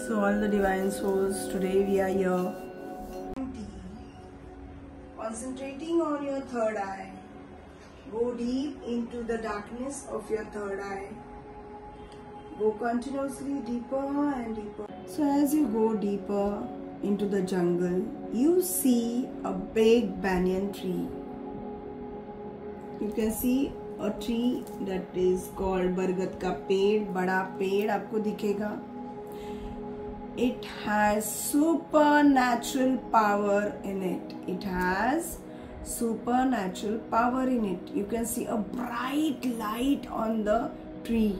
So all the divine souls, today we are here. Concentrating on your third eye. Go deep into the darkness of your third eye. Go continuously deeper and deeper. So as you go deeper into the jungle, you see a big banyan tree. You can see a tree that is called बरगद का पेड़, बड़ा पेड़ आपको दिखेगा. It has supernatural power in it. It has supernatural power in it. You can see a bright light on the tree.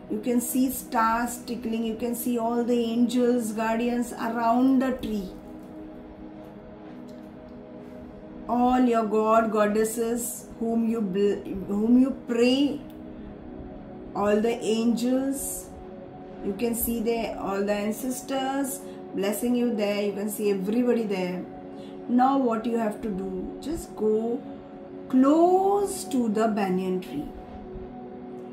You can see stars tickling. You can see all the angels, guardians around the tree. All your god, goddesses whom you pray, all the angels. You can see there all the ancestors blessing you there. You can see everybody there. Now what you have to do, just go close to the banyan tree.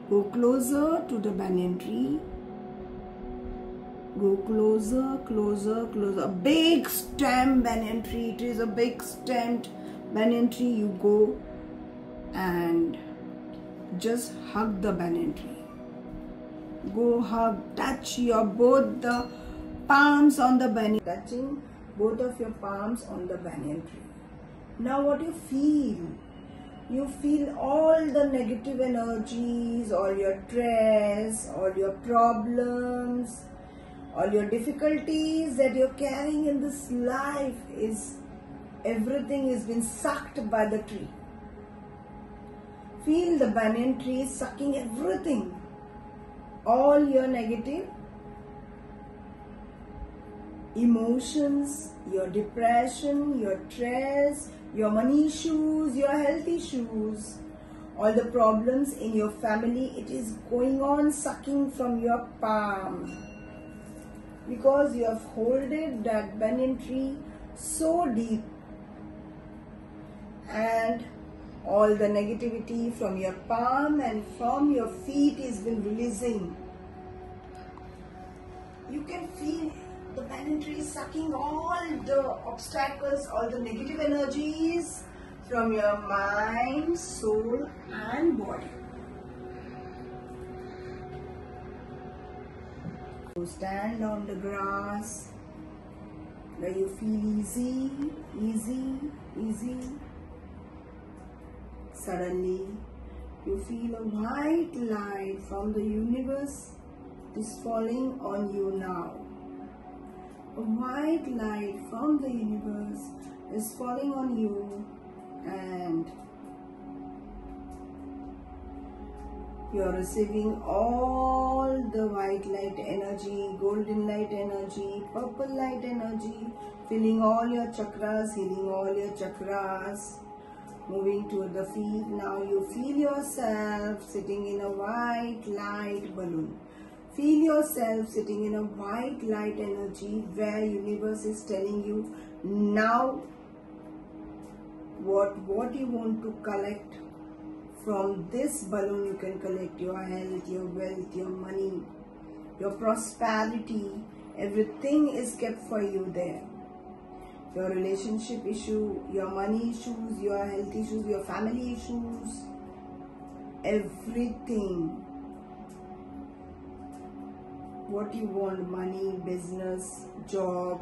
Go closer to the banyan tree. Go closer, closer, closer. A big stem banyan tree. It is a big stemmed banyan tree. You go and just hug the banyan tree. Go hug, touch your both the palms on the banyan, touching both of your palms on the banyan tree. Now what you feel? You feel all the negative energies, all your stress, all your problems, all your difficulties that you're carrying in this life everything is been sucked by the tree. Feel the banyan tree sucking everything. All your negative emotions, your depression, your stress, your money issues, your health issues, all the problems in your family, it is going on sucking from your palm. Because you have holded that banyan tree so deep, and all the negativity from your palm and from your feet is been releasing. You can feel the banyan tree sucking all the obstacles, all the negative energies from your mind, soul and body. So stand on the grass where you feel easy, easy, easy. Suddenly, you feel a white light from the universe is falling on you now. A white light from the universe is falling on you, and you are receiving all the white light energy, golden light energy, purple light energy, filling all your chakras, healing all your chakras. Moving to the feet, now you feel yourself sitting in a white light balloon. Feel yourself sitting in a white light energy where universe is telling you now what you want to collect from this balloon. You can collect your health, your wealth, your money, your prosperity. Everything is kept for you there. Your relationship issue, your money issues, your health issues, your family issues, everything. What you want, money, business, job.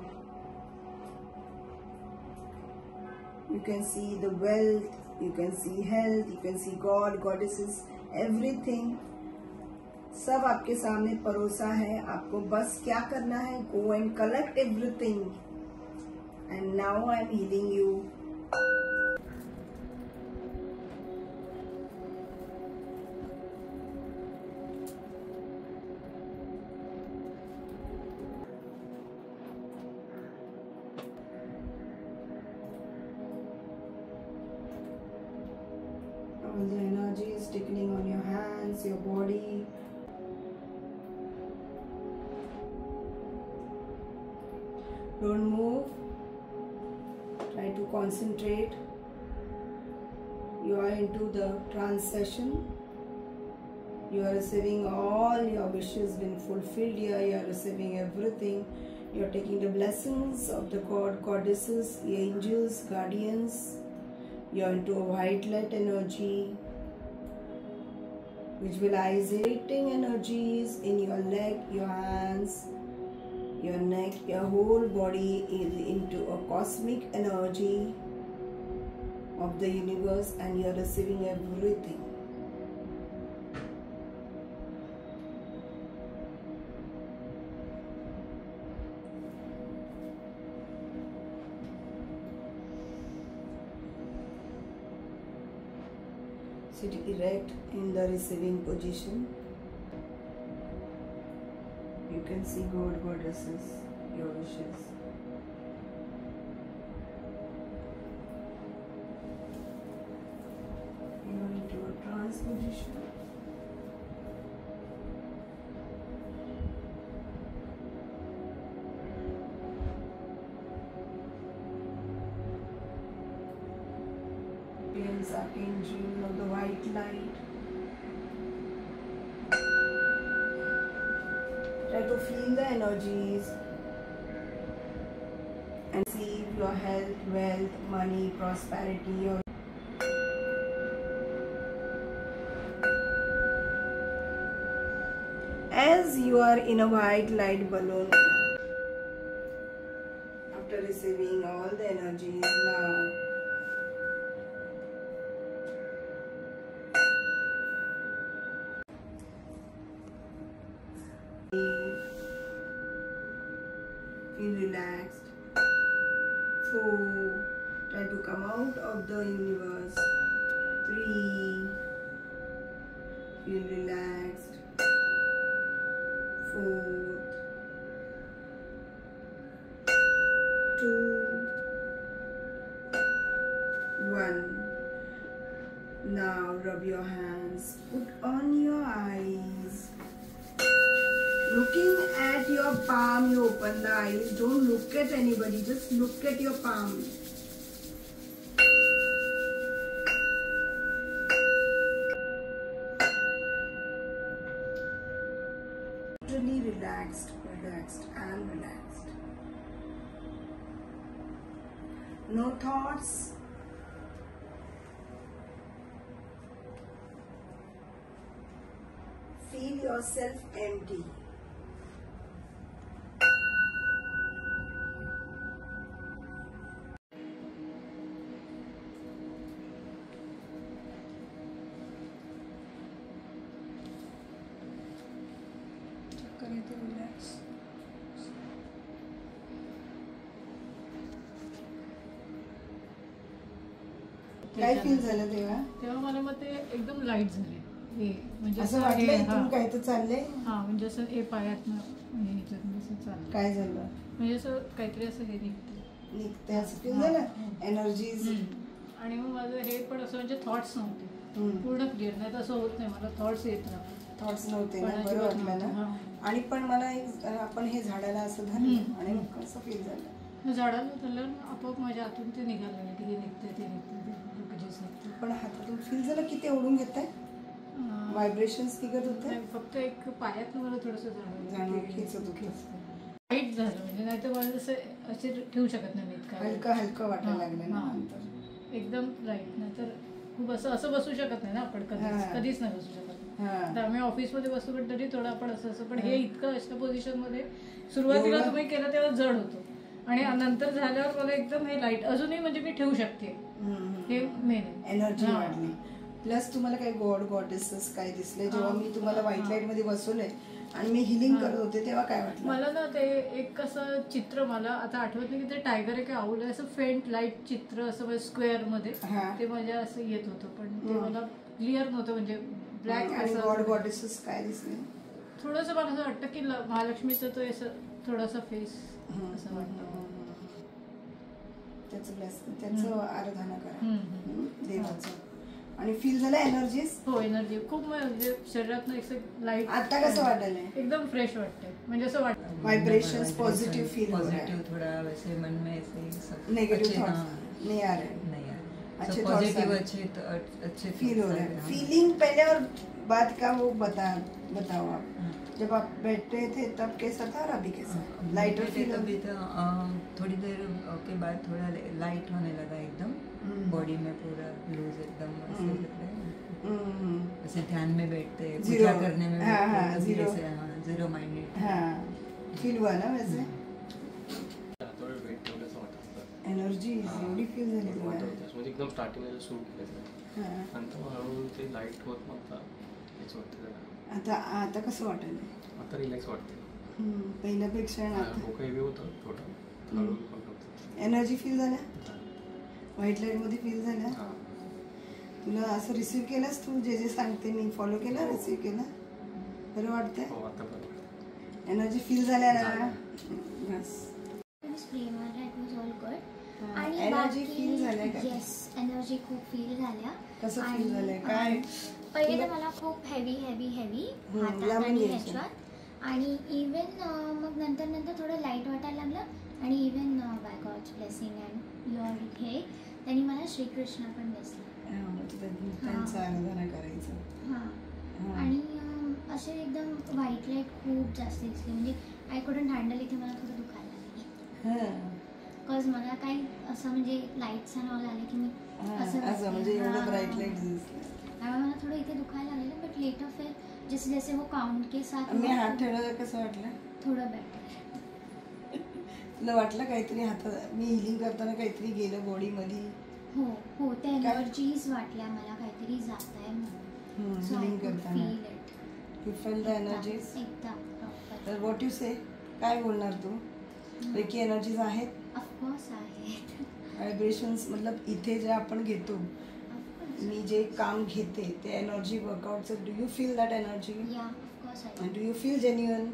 You can see the wealth, you can see health, you can see God, goddesses, everything. सब आपके सामने परोसा है. आपको बस क्या करना है? Go and collect everything. And now I am healing you. All the energy is tickling on your hands, your body. Don't move. Try to concentrate. You are into the trance session. You are receiving all your wishes been fulfilled here. You are receiving everything. You are taking the blessings of the God, goddesses, angels, guardians. You are into a white light energy. Visualizing energies in your leg, your hands, your neck, your whole body is into a cosmic energy of the universe, and you are receiving everything. Sit erect in the receiving position. You can see God, goddesses, your wishes. You are into a trance position. Archangel of the white light. Try to feel the energies and see your health, wealth, money, prosperity. As you are in a white light balloon, after receiving all the energies, now feel relaxed. 4. Try to come out of the universe. 3. Feel relaxed. 4. 2. 1. Now rub your hands. Put on your eyes. Looking at your palm, you open the eyes. Don't look at anybody, just look at your palm. Totally relaxed and relaxed. No thoughts. Feel yourself empty. Relax. काय feel झालं तेव्हा मला मग ते एकदम light झाले. हे म्हणजे असं वाटलं तू काय तर चाललंय. हा म्हणजे असं हे पायातनं चाललं. काय झालं म्हणजे असं काहीतरी असं हे निघते असं फील झालं. एनर्जीज. आणि मग माझं हे पण असं म्हणजे थॉट्स नव्हते पूर्ण क्लिअर. नाही तर असं होत नाही, मला थॉट्स येत राहतात. थॉट्स नव्हते ना, बरं वाटलं ना. आणि पण मला एक आपण हे झाडाला असं धरलं आणि मग कसं फील झालं. झाडाला धरलं आपोआप माझ्या हातून ते निघालं की हे निघते ते निघते. पण हातातून फील झालं की ते ओढून घेत आहे. व्हायब्रेशन्स निघत होते. फक्त एक पायात मला थोडंसं जाणवलं खेचत होतं. लाईट झालं म्हणजे नाही तर मला जसं असे ठेवू शकत नाही. हलकं हलकं वाटायला लागलं ना नंतर. एकदम लाईट. नाही तर खूप असं बसू शकत नाही ना आपण कधीच नाही बसू शकत. तर आम्ही ऑफिसमध्ये बसतो पण तरी थोडं आपण असं पण हे इतकं अशा पोझिशनमध्ये सुरुवातीला तुम्ही केलं तेव्हा जड होतो आणि नंतर झाल्यावर मला एकदम हे लाईट अजूनही म्हणजे मी ठेवू शकते. हे मेन एनर्जी वाढली. प्लस तुम्हाला काही गॉड गॉडेसेस काय दिसले जेव्हा मी तुम्हाला व्हाईट लाईट मध्ये बसवलंय आणि मी हिलिंग करत होते तेव्हा काय वाटलं मला ना. ते एक असं चित्र मला आता आठवत नाही की ते टायगर आहे की आऊल आहे असं फेंट लाईट चित्र असं स्क्वेअर मध्ये ते माझ्या असं येत होतं पण ते मला क्लिअर नव्हतं म्हणजे ब्लॅक. गॉड गॉडेसेस काय दिसले थोडंसं मला असं वाटतं की महालक्ष्मीचं तो असं थोडासा फेस असं वाटतं. त्याचं आराधना करा देवाचं. आणि फील झालं एनर्जीज. हो एनर्जी खूप म्हणजे शरीरात एक लाईट. आता कसं वाटलंय एकदम फ्रेश वाटतंय म्हणजे असं वाटतं वाइब्रेशंस पॉजिटिव फील हो रहा है. थोड़ा वैसे मन में ऐसे नेगेटिव थॉट्स नहीं आ रहे. अच्छे पॉजिटिव अच्छे फील हो रहा है. फीलिंग पहले और बात का वो बताओ आप। जब आप बैठते थे तब कैसा था और अभी कैसा? Lighter feel? अभी तो थोड़ी देर के बाद थोड़ा लाइट होने लगा एकदम, बॉडी में पूरा लूज एकदम ऐसे लग रहा है, जैसे ध्यान में बैठते पूजा करने में जीरो माइंडेड फील हुआ ना वैसे? एनर्जी एवढी फील झाली म्हणजे एकदम स्टार्टिंगला सुरू केलं नंतर हळूहळू ते लाईट होत मग हेच वाटतं. आता कसं वाटेल? आता रिलॅक्स वाटते पहिल्यापेक्षा. डोकं हेवी होतं थोडं, हळूहळू कमी होतं. एनर्जी फील झाल्या, व्हाईट लाईट मध्ये फील झाल्या. तुला असं रिसीव्ह केलंस तू जे जे सांगते मी फॉलो केलं, रिसीव्ह केलं, बरं वाटतंय? हो आता बरं वाटतं. एनर्जी फील झाल्या ना बस. एनर्जी फील झाल्या का? येस, एनर्जी खूप फील झाल्या. कसं फील झालंय काय? पहिले तर मला खूप हेवी हातात आणि ह्याच्यात, आणि इवन मग नंतर थोडं लाईट वाटायला लागलं, आणि even by God's blessing and your हे त्यांनी मला श्रीकृष्ण पण दिसला. त्यांचं आराधना करायचं. आणि असे एकदम व्हाईट लाईट खूप जास्त दिसली, म्हणजे आय कुडंट हँडल. इथे मला थोडं दुखायला लागली, बिकॉज मला काही असं म्हणजे लाईट्स आणि ऑल आले की मी असं म्हणजे एवढं ब्राईट लाईट दिसलं, मला थोडं इथे दुखायला लागलेलं. बट लेटर फिर जैसे जैसे वो काउंट के साथ मी हात ठेवलं कसं वाटलं? थोडं बेटर. तुला वाटलं काहीतरी हातात मी हिलिंग करताना काहीतरी गेलं बॉडी मध्ये? हो त्या एनर्जीज वाटल्या मला काहीतरी जात आहे म्हणून. So I could feel it. You feel the energies एकदम प्रॉपर. तर व्हॉट यू से, काय बोलणार तू? रेकी एनर्जीज आहेत? ऑफकोर्स आहेत. व्हायब्रेशन्स मतलब इथे जे आपण घेतो, मी जे काम घेते ते एनर्जी वर्कआउटचं, do you feel that energy? Yeah of course I do you feel genuine?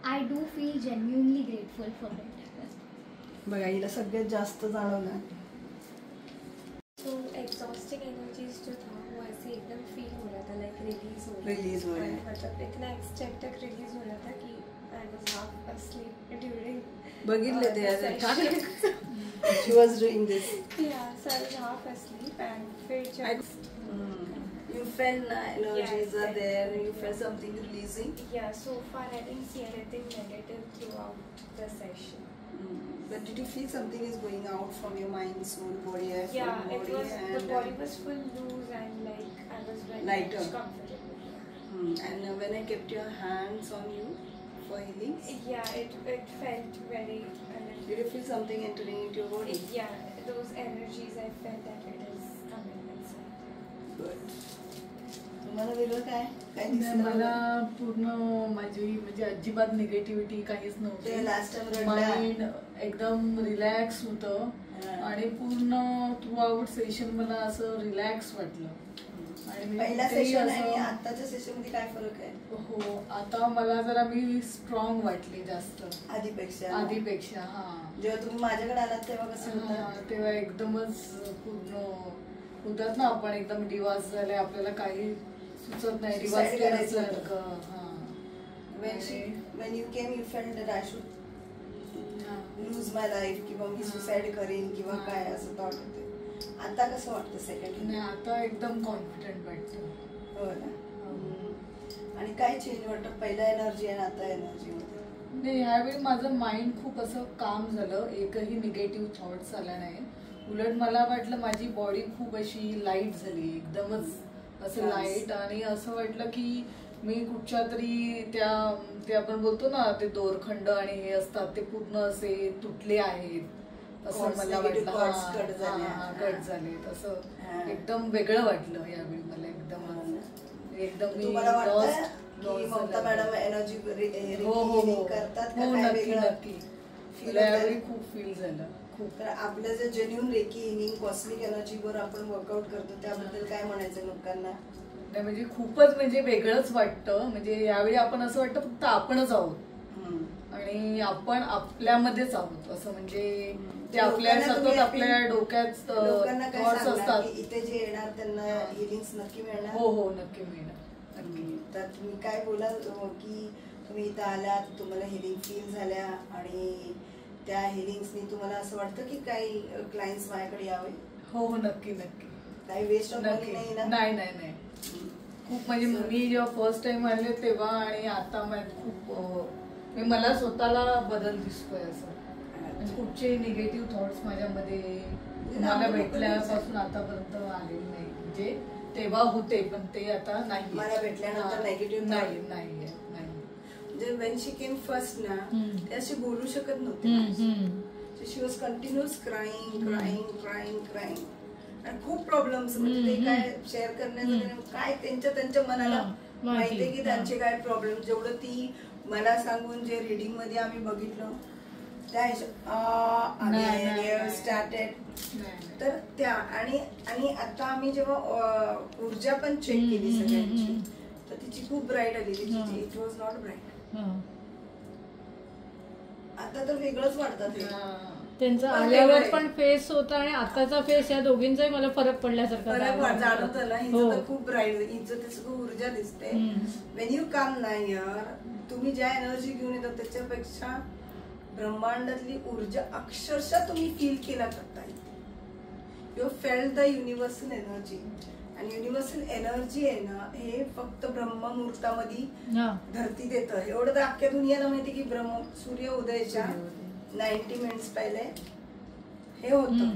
I do feel genuinely grateful for it. बघा हिला सगळ्यात जास्त जाणवलं. तो एग्जॉस्टिंग एनर्जीज जो था वो ऐसे एकदम फील हो रहा था, लाइक रिलीज हो रहा है, मतलब इतना एक्सटेंट तक रिलीज हो रहा था कि I was half asleep during. बघितलं ते she was doing this. Yeah, so I was half asleep and फिर just you felt energies are there, you felt something releasing. Yeah, so far I didn't see anything negative throughout the session. But did you feel something is going out from your mind, soul, body, yeah, body, it was and the body was full loose and like I was very lighter, comfortable. And when I kept your hands on you for healing, yeah, it felt very. Did you feel something entering into your body? Yeah, those energies I felt that it is coming inside. Good. तुम्हाला वेगळं काय दिसलं? मला पूर्ण माझी म्हणजे अजिबात negativity काहीच नव्हती. माइंड एकदम रिलॅक्स होतं आणि पूर्ण थ्रू आउट सेशन मला असं रिलॅक्स वाटलं. आणि पहिल्या सेशन आणि आताच्या सेशन मध्ये काय फरक आहे? हो, आता मला जरा मी स्ट्रॉंग वाटली जास्त आधीपेक्षा. जेव्हा तुम्ही माझ्याकडे आलात तेव्हा कसं होतं? तेव्हा एकदमच पूर्ण होतात ना आपण एकदम डिवास झाले, आपल्याला काही सुचत नाही, डिवास केल्यासारखं. When you came you felt that I should lose my life किंवा मी सुसाईड करेन किंवा काय असं थॉट होते. आता कसं वाटतं सेकंड? आता एकदम कॉन्फिडंट वाटतं. हो ना. आणि काय चेंज वाटतं पहिला एनर्जी आणि आता एनर्जी मध्ये? नाही, ह्यावेळी माझं माइंड खूप असं काम झालं, एकही निगेटिव्ह थॉट्स आला नाही. उलट मला वाटलं माझी बॉडी खूप अशी लाईट झाली, एकदमच असं लाईट, आणि असं वाटलं की मी कुठच्या तरी ते आपण बोलतो ना ते दोरखंड आणि हे असतात ते पूर्ण असे तुटले आहेत असं मला वाटलं. कट झाले असं एकदम वेगळं वाटलं यावेळी मला. एकदम मी ममता मॅडम एनर्जी करतात का? नक्की यावेळी खूप फील झालं. तर आपलं जे जेन्युइन रेकी हिलिंग कॉस्मिक एनर्जीवर आपण वर्कआउट करतो त्याबद्दल काय म्हणायचं लोकांना? नाही म्हणजे खूपच म्हणजे वेगळंच वाटतं. म्हणजे यावेळी आपण असं वाटतं फक्त आपणच आहोत आणि आपण आपल्यामध्येच आहोत असं. म्हणजे ते आपल्या सतत आपल्या डोक्यात थॉट्स असतात. इथे जे येणार त्यांना हिलिंग्स नक्की मिळणार? हो नक्की मिळणार. तर तुम्ही काय बोलाल की तुम्ही इथं आलात, तुम्हाला हिलिंग फील झाल्या आणि त्या हिलिंग्सनी तुम्हाला असं वाटतं की काही क्लायंट्स माझ्याकडे यावे? हो नक्की. काही वेस्ट ऑफ मनी नाही ना? नाही. खूप म्हणजे मी जेव्हा फर्स्ट टाइम आले तेव्हा आणि आता खूप मला स्वतःला बदल दिसतोय असं. म्हणजे कुठचे निगेटिव्ह थॉट्स माझ्यामध्ये मला भेटल्यापासून आतापर्यंत आलेले नाही. म्हणजे तेव्हा होते पण ते आता नाही. मला भेटल्यानंतर नेगेटिव्ह नाही. म्हणजे वेन शी केम फर्स्ट ना ते अशी बोलू शकत नव्हते. She was continuous crying. आणि खूप प्रॉब्लेम्स म्हणजे ते काय शेअर करण्याचं काय त्यांच्या मनाला माहितीये की त्यांचे काय प्रॉब्लेम. जेवढं ती मला सांगून जे रिडिंग मध्ये आम्ही बघितलं त्या स्टार्टेड तर त्या आणि आता आम्ही जेव्हा ऊर्जा पण चेक केली सगळ्यांची तर तिची खूप ब्राईट आली. It was not bright. आता तर वेगळंच वाटतं त्यांचा आल्यावर पण फेस होता आणि आताचा फेस या दोघींचाही मला फरक पडल्यासारखा जाणवतं ना. हिचं तर खूप ब्राईट हिचं त्याची खूप ऊर्जा दिसते. वेन यू कम ना हियर तुम्ही ज्या एनर्जी घेऊन येतात त्याच्यापेक्षा ब्रह्मांडातली ऊर्जा अक्षरशः तुम्ही फील केला करता. You felt the universal energy. आणि युनिव्हर्सल एनर्जी आहे ना हे फक्त ब्रह्ममुहूर्तामध्ये धरती देतं. एवढं तर अख्ख्या दुनियाला माहिती की सूर्य उदयाच्या 90 मिनिट्स पहिले हे होतं.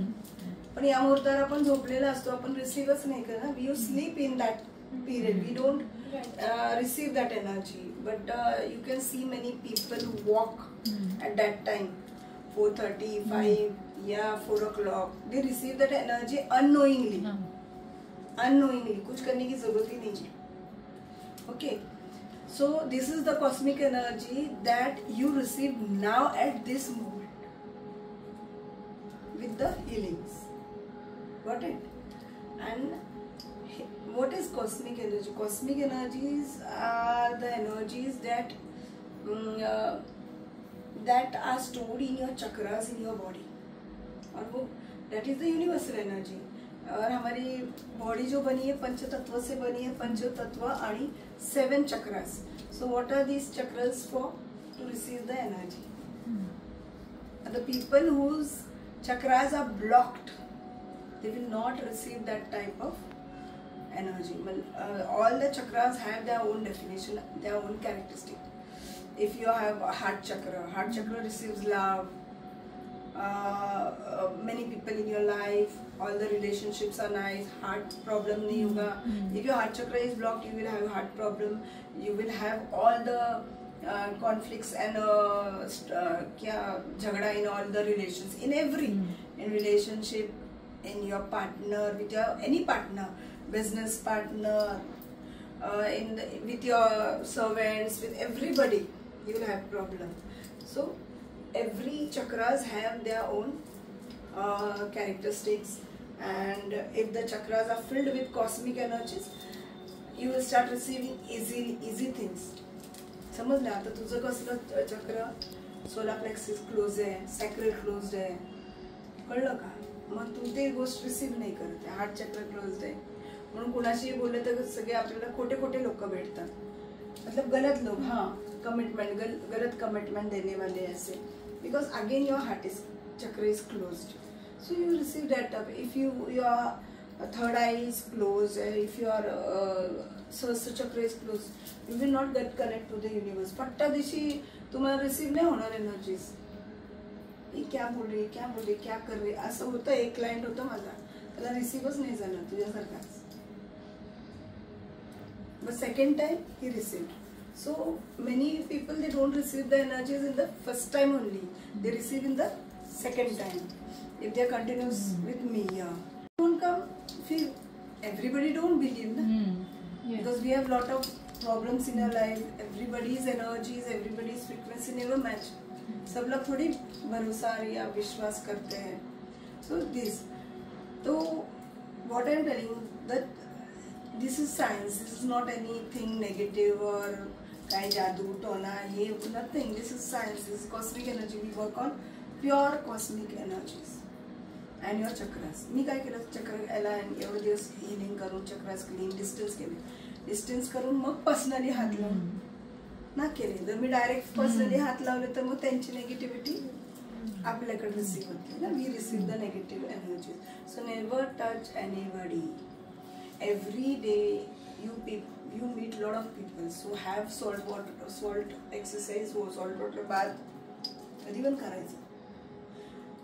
पण या मुहूर्तावर आपण झोपलेला असतो. आपण रिसीव्हच नाही करत. We you sleep in that period. We don't receive that energy, but you can see many people who walk at that time 4:30, 5, 4 o'clock. They receive that energy unknowingly. कुछ करने की जरूरत ही नहीं है. Okay, so this is the cosmic energy that you receive now at this moment with the healings. Got it? And what is cosmic energy? Cosmic energies are the energies that are stored in your chakras in your body. और वो that is the universal energy. और हमारी body जो बनी है पंच तत्व से बनी है. पंच तत्व आणि 7 chakras. So what are these chakras for? To receive the energy. And the people whose chakras are blocked, they will not receive that type of energy. All the chakras have their own definition, their own characteristic. If you have a heart chakra receives love. Many people in your life, all the relationships are nice. Heart problem nahi hoga. If your heart chakra is blocked, you will have a heart problem. You will have all the conflicts and jhagda in all the relations, in relationship, in your partner, with your any partner, business partner, with your servants, with everybody, you will have problem. So every chakras have their own characteristics, and if the chakras are filled with cosmic energies, you will start receiving easy things. समजलं आता तुझं कसलं चक्र solar plexus close आहे, sacred closed आहे, कळलं का? मग तू ते गोष्ट रिसीव्ह नाही करत. हार्ट चक्र क्लोज्ड आहे म्हणून कुणाशी बोलले तर सगळे आपल्याला खोटे लोक भेटतात. मतलब गलत लोग. कमिटमेंट गलत कमिटमेंट देने वाले ऐसे. Because again your heart is chakra is closed. So you receive that up. If your third eye is closed, if your सहस्त्र चक्र is closed, you will not get connect to the universe. पट्टा दिशी तुम्हाला receive नाही होणार energies. क्या बोल रही क्या कर रही असं होतं. एक क्लायंट होतं माझा, त्याला रिसीव्हच नाही झालं तुझ्यासारखाच. But second time he received. So many people, they don't receive the energies in the first time only. They receive in the second time. If they are continuous with me, don't come. Feel everybody don't believe, na? Yes. Because we have lot of problems in our life. Everybody's energies, everybody's frequency never match. सब लोग थोड़ी भरोसा या विश्वास करते हैं. So this. So what I am telling you that this is science. This is not anything negative or काय जादू टोना हे nothing. This is science. This is cosmic energy. We work on pure cosmic energies and your chakras. मी काय केलं चक्र याला एवढे दिवस healing करून चक्रास क्लीन डिस्टन्स केले. डिस्टन्स करून मग पर्सनली हात लावून ना केले. जर मी डायरेक्ट पर्सनली हात लावले तर मग त्यांची नेगेटिव्हिटी आपल्याकडे रिसीव्ह होते ना. We receive the negative energy. So never touch anybody. Every day you meet lot of people, so have salt exercise, salt water bath कधी पण करायचं.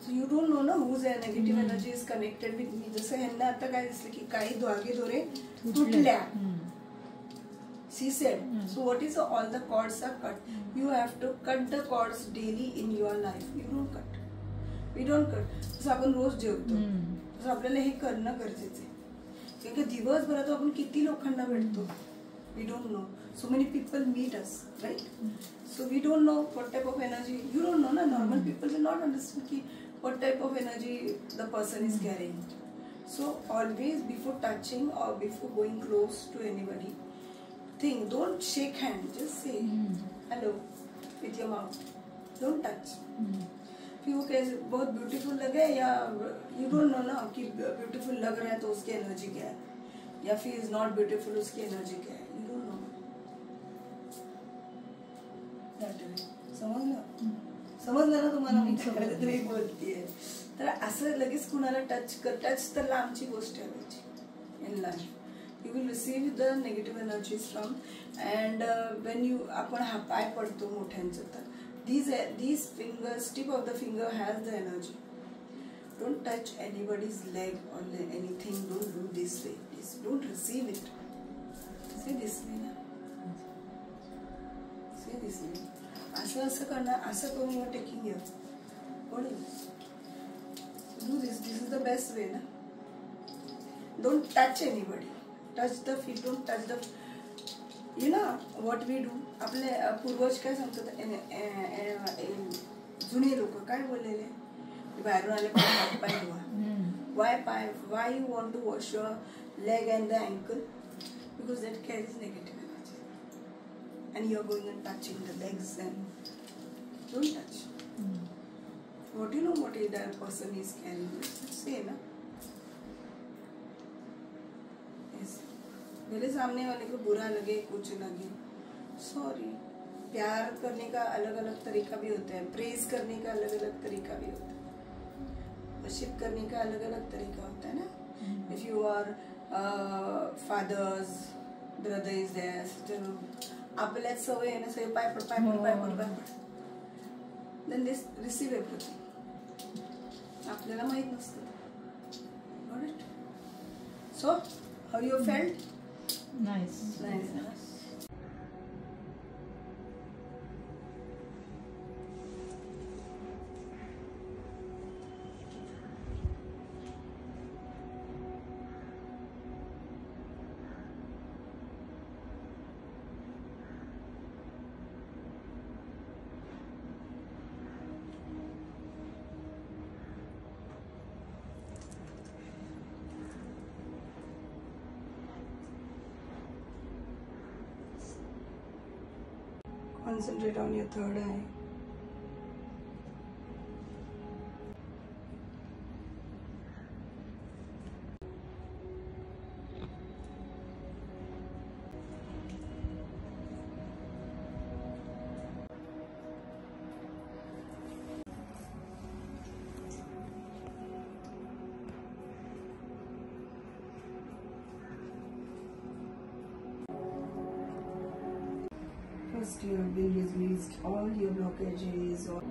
So you don't know ना whose negative energy is connected with me. जसं ह्यांना आता काय दिसलं की काही धागे दोरे तुटल्या. She said, so what is all the cords are cut. You have to cut the cords daily in your life. You don't cut. We don't cut. जसं आपण रोज जेवतो तसं आपल्याला हे करणं गरजेचं आहे. कारण की दिवसभरात आपण किती लोकांना भेटतो. We don't know. So many people meet us, right? So we don't know what type of energy. You don't know, na? Normal people will not understand what type of energy the person is carrying. So always before touching or before going close to anybody, think. Don't shake hand. Just say hello with your mouth. Don't touch. कि वो कैसे बहुत beautiful लगे या you don't know ना कि beautiful लग रहा है तो उसकी एनर्जी क्या है, या फिर इज नॉट ब्यूटीफुल उसकी एनर्जी क्या है. You don't know. समजलं ना तुम्हाला मी तरी बोलतीये. तर असं लगेच कुणाला टच तर लांबची गोष्ट आहे त्याची in life. You will receive the negative energies from, and when you आपण हा पाय पडतो मोठ्यांचं तर these fingers, tip of the finger has the energy. Don't touch anybody's leg or anything. Don't do this way. Please don't receive it. Say this way ना. Say this way. असं करणार, असं करून you are taking here. What is this? Do this. This is the best way ना. Don't touch anybody. Touch the feet. Don't touch the. You know what we do. आपले पूर्वज काय सांगतात, जुने लोक काय बोललेले, बाहेरून आले हात पाय धुवा. Why you want to wash your leg and the ankle? Because that carries negative energy, and you are going and touching the legs and don't touch. What you know what that person is carrying? Say na. Yes. मेरे सामने वाले को बुरा लगे कुछ लगे, sorry. प्यार करने का अलग अलग तरीका भी होता है, प्रेज करने का अलग अलग तरीका भी होता है, वर्शिप करने का अलग अलग तरीका होता है ना. If you are father's brother is there, आपल्यात सवय आहे ना सगळे पाय पड देन दिस रिसीव एव्हरीथिंग. आपल्याला माहित नसतं. Got it? So how you felt? Nice. Concentrate on your third eye. First you have released all your blockages or